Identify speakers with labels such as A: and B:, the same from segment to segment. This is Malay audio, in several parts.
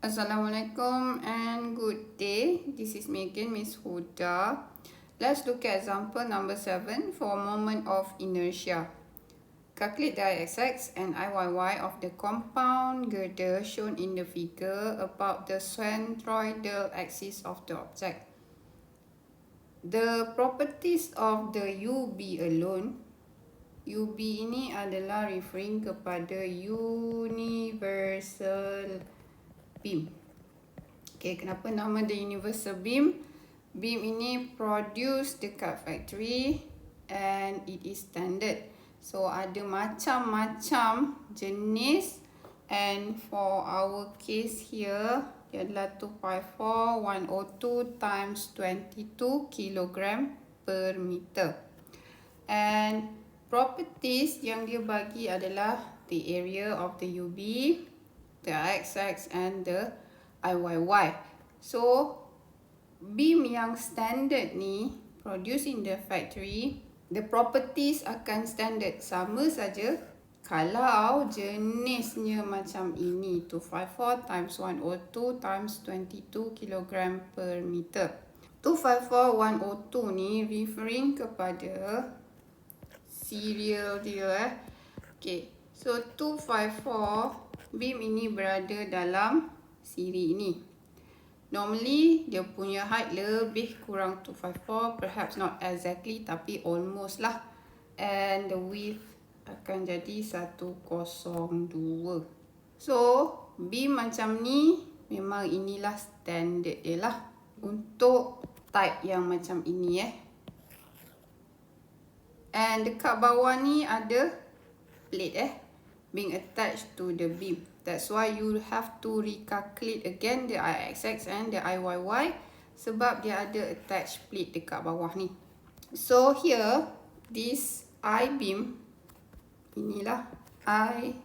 A: Assalamualaikum and good day. This is me again, Miss Huda. Let's look at example number 7 for moment of inertia. Calculate the Ix and Iyy of the compound girder shown in the figure about the centroidal axis of the object. The properties of the UB alone. UB ini adalah referring kepada universal beam. Okay, kenapa nama the universal beam? Beam ini produce dekat factory and it is standard. So ada macam-macam jenis, and for our case here dia adalah 254,102 times 22 kg per meter. And properties yang dia bagi adalah the area of the UB, the Ix and the Iyy. So beam yang standard ni produce in the factory, the properties akan standard, sama saja kalau jenisnya macam ini, 254 times 102 times 22 kg per meter. 254,102 ni referring kepada serial dia. Okay, so 254 beam ini berada dalam siri ini. Normally dia punya height lebih kurang 254, perhaps not exactly tapi almost lah, and the width akan jadi 102. So beam macam ni memang inilah standard dia lah untuk type yang macam ini And dekat bawah ni ada plate being attached to the beam. That's why you have to recalculate again the Ix and the Iyy sebab dia ada attached plate dekat bawah ni. So here this I beam inilah, I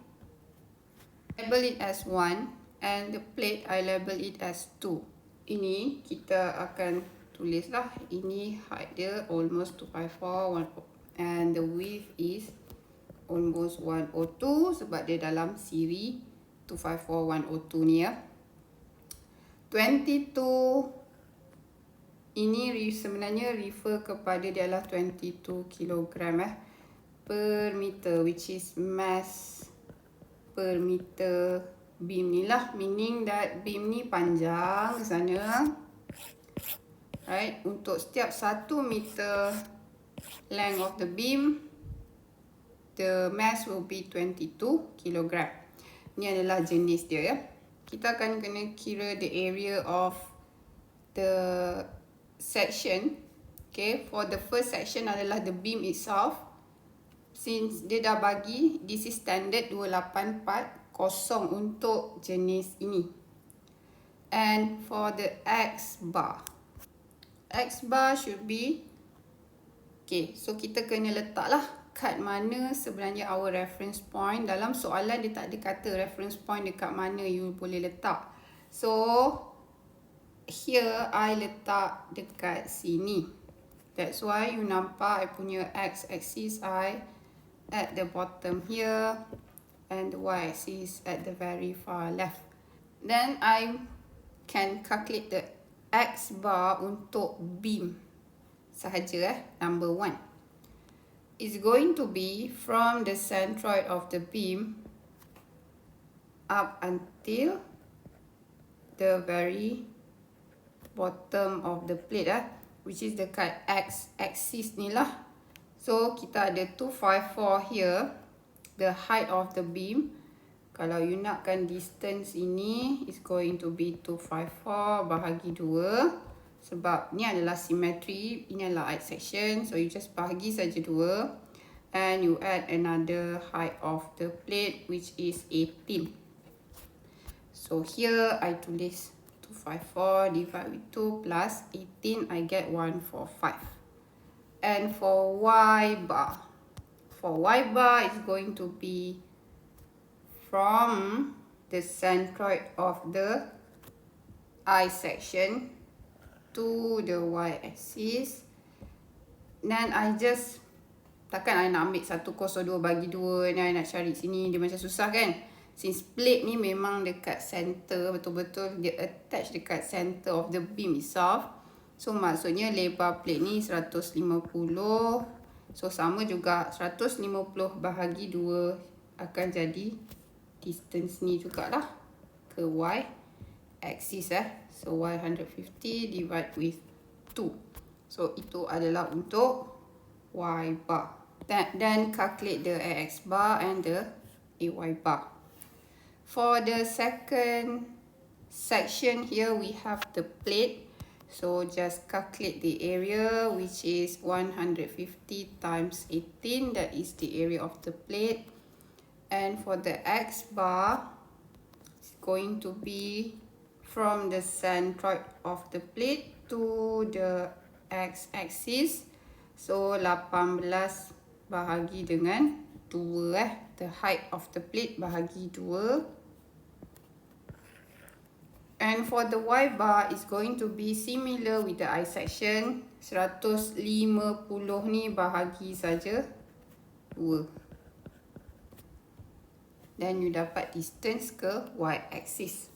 A: label it as 1 and the plate I label it as 2. Ini kita akan tulislah, ini height dia almost 254 and the width is almost 102 sebab dia dalam siri 254,102 ni 22 ini sebenarnya refer kepada dia adalah 22 kg per meter, which is mass per meter beam ni lah, meaning that beam ni panjang ke sana. Right, untuk setiap 1 meter length of the beam, the mass will be 22 kg. Ini adalah jenis dia Kita akan kena kira the area of the section. Okay, for the first section adalah the beam itself. Since dia dah bagi, this is standard 2840 untuk jenis ini. And for the X bar should be, okay, so kita kena letaklah kat mana sebenarnya our reference point. Dalam soalan dia tak ada kata reference point dekat mana you boleh letak. So here I letak dekat sini. That's why you nampak I punya X axis I at the bottom here and the Y axis at the very far left. Then I can calculate the X bar untuk beam sahaja number 1. Is going to be from the centroid of the beam up until the very bottom of the plate which is dekat X axis ni lah. So kita ada 254 here, the height of the beam. Kalau you nakkan distance ini is going to be 254 bahagi 2. Sebab ni adalah symmetry, ini adalah height section, so you just bahagi saja 2 and you add another height of the plate which is 18. So here I tulis 254 divide with 2 plus 18, I get 145. And for Y bar is going to be from the centroid of the I section to the Y axis. Then I just, takkan I nak ambil 102 bagi 2 ni I nak cari sini, dia macam susah kan. Since plate ni memang dekat center, betul-betul dia attach dekat center of the beam itself. So maksudnya lebar plate ni 150. So sama juga 150 bahagi 2 akan jadi distance ni jugalah ke Y axis So Y 150 divide with 2. So itu adalah untuk Y bar. Then calculate the AX bar and the AY bar. For the second section here, we have the plate. So just calculate the area, which is 150 times 18. That is the area of the plate. And for the X bar, it's going to be from the centroid of the plate to the X axis. So 18 bahagi dengan 2 the height of the plate bahagi 2. And for the Y bar is going to be similar with the I section. 150 ni bahagi saja 2. Dan you dapat distance ke Y axis.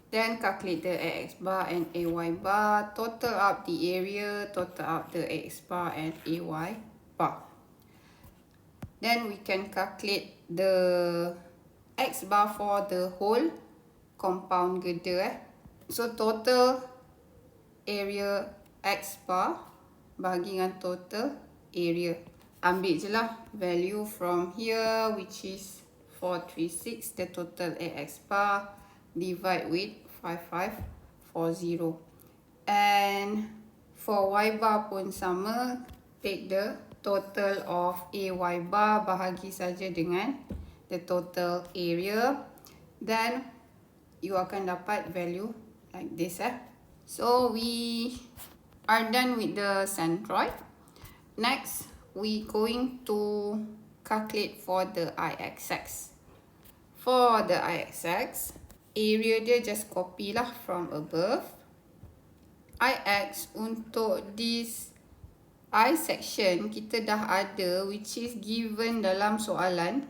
A: Then calculate the AX bar and AY bar. Total up the area, total up the AX bar and AY bar. Then we can calculate the X bar for the whole compound girder. So total area X bar bahagi dengan total area. Ambil je lah value from here, which is 436, the total AX bar, divide with 5540. And for Y bar pun sama, take the total of AY bar bahagi saja dengan the total area. Then you akan dapat value like this. So we are done with the centroid. Next, we going to calculate for the IXX. For the IXX, area dia just copy lah from above. IX untuk this I section kita dah ada, which is given dalam soalan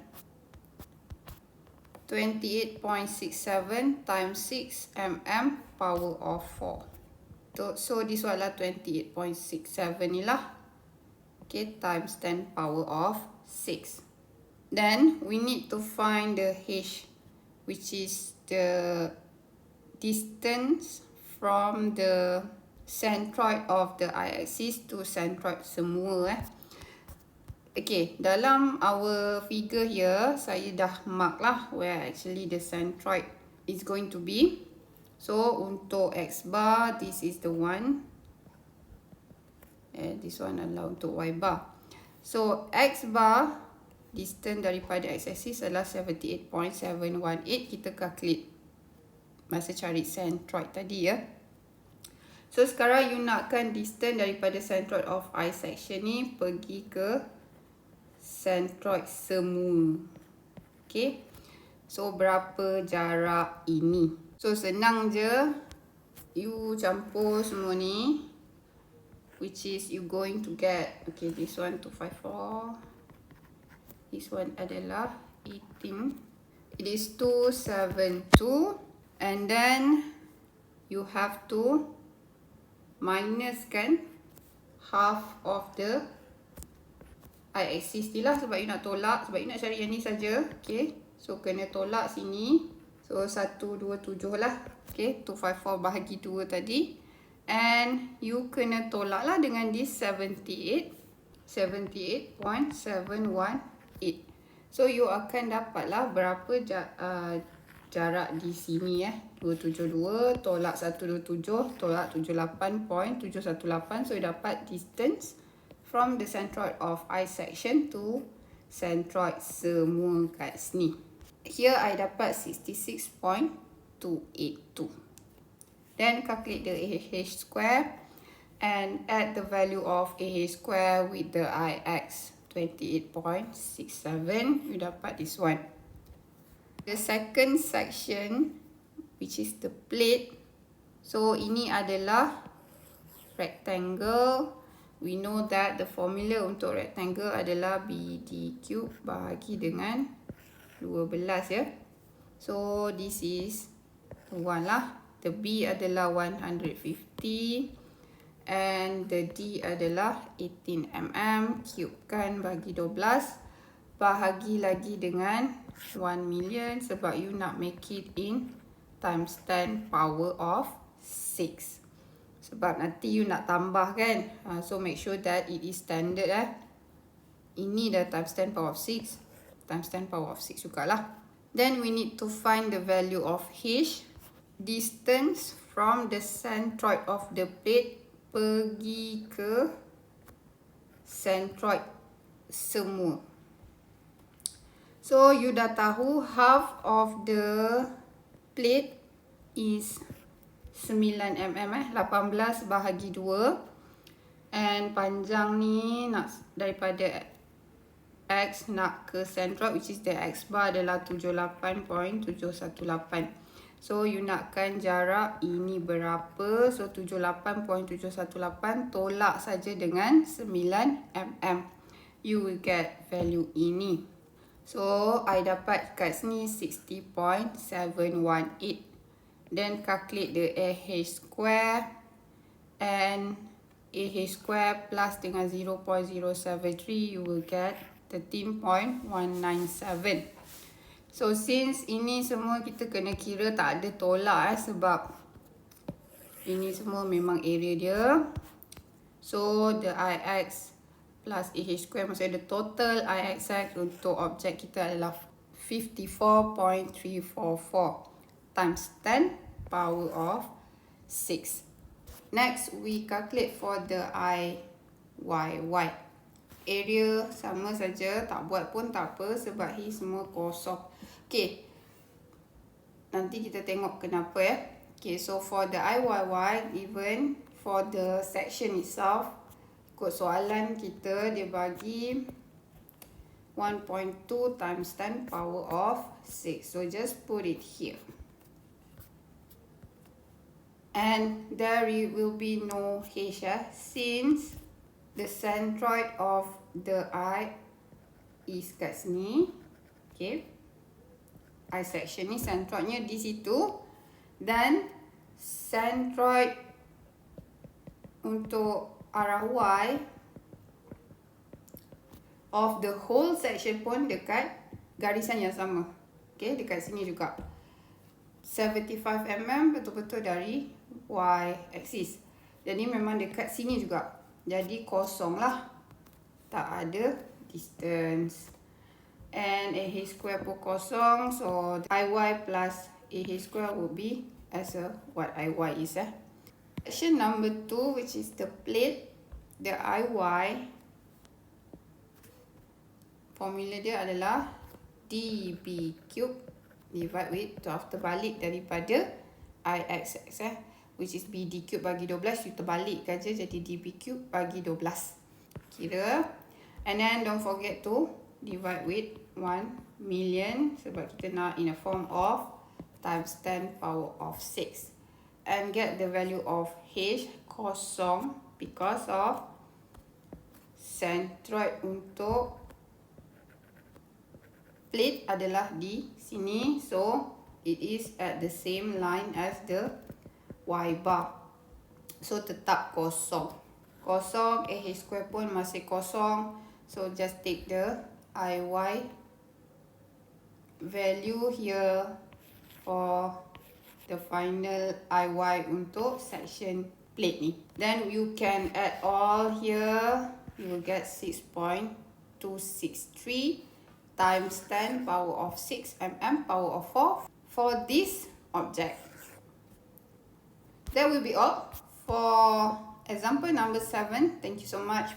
A: 28.67 times 6 mm power of 4. So this adalah 28.67 ni lah. Okay, times 10 power of 6. Then we need to find the H, which is the distance from the centroid of the I-axis to centroid semua. Okay, dalam our figure here, saya dah mark lah where actually the centroid is going to be. So untuk X bar, this is the one. And this one adalah untuk Y bar. So X bar, distance daripada X axis adalah 78.718. Kita calculate masa cari centroid tadi ya. So sekarang you nakkan distance daripada centroid of I section ni pergi ke centroid semua. Okay. So berapa jarak ini? So senang je. You campur semua ni. Which is you going to get. Okay, this one 254. This one adalah 18. It is 272. And then you have to minuskan half of the I-axis ni lah, sebab you nak tolak, sebab you nak cari yang ni saja. Okay, so kena tolak sini. So 127 lah. Okay, 254 bahagi 2 tadi. And you kena tolak lah dengan this 78.718. So you akan dapat lah berapa jarak di sini 272 tolak 127 tolak 78.718. So you dapat distance from the centroid of I section to centroid semua kat sini. Here I dapat 66.282. Then calculate the AH square and add the value of AH square with the IX 28.67. You dapat this one. The second section, which is the plate. So ini adalah rectangle we know that the formula untuk rectangle adalah BD cube bahagi dengan 12 ya. So this is the one lah. The B adalah 150 and the D adalah 18 mm. Cubekan bagi 12. Bahagi lagi dengan 1 million sebab you nak make it in times 10 power of 6. Sebab nanti you nak tambah kan. So make sure that it is standard Ini dah times 10 power of 6. Times 10 power of 6 jugalah. Then we need to find the value of H. Distance from the centroid of the plate pergi ke centroid semua. So you dah tahu half of the plate is 9 mm 18 bahagi 2. And panjang ni nak daripada X nak ke centroid, which is the X bar adalah 78.718. So you nakkan jarak ini berapa. So 78.718 tolak saja dengan 9 mm. You will get value ini. So I dapat kat sini 60.718. Then calculate the AH square. And AH square plus dengan 0.073 you will get 13.197. So since ini semua kita kena kira tak ada tolak sebab ini semua memang area dia. So the IX plus AH square maksudnya the total IXX untuk objek kita adalah 54.344 times 10 power of 6. Next we calculate for the IYY. Area sama saja, tak buat pun tak apa sebab ini semua kosong. Okay, nanti kita tengok kenapa Okay, so for the IYY, even for the section itself, ikut soalan kita dia bagi 1.2 times 10 power of 6. So just put it here. And there will be no H since the centroid of the eye is kat sini. Okay. Eye section ni centroidnya di situ. Dan centroid untuk arah Y of the whole section pun dekat garisan yang sama. Okay, dekat sini juga. 75 mm betul-betul dari Y axis. Jadi memang dekat sini juga. Jadi kosong lah. Tak ada distance. And AH square pun kosong. So IY plus AH square would be as a what IY is. Section number 2, which is the plate. The IY formula dia adalah DB cube divide with 12 terbalik daripada IXX which is BD cube bagi 12. You terbalikkan je jadi DB cube bagi 12. Kira. And then don't forget to divide with 1 million sebab kita nak in a form of times 10 power of 6. And get the value of H kosong because of centroid untuk plate adalah di sini. So it is at the same line as the Y bar. So tetap kosong. Kosong, AH square pun masih kosong. So just take the IY value here for the final IY untuk section plate ni. Then you can add all here. You will get 6.263 times 10 power of 6 mm power of 4 for this object. That will be all for example number 7. Thank you so much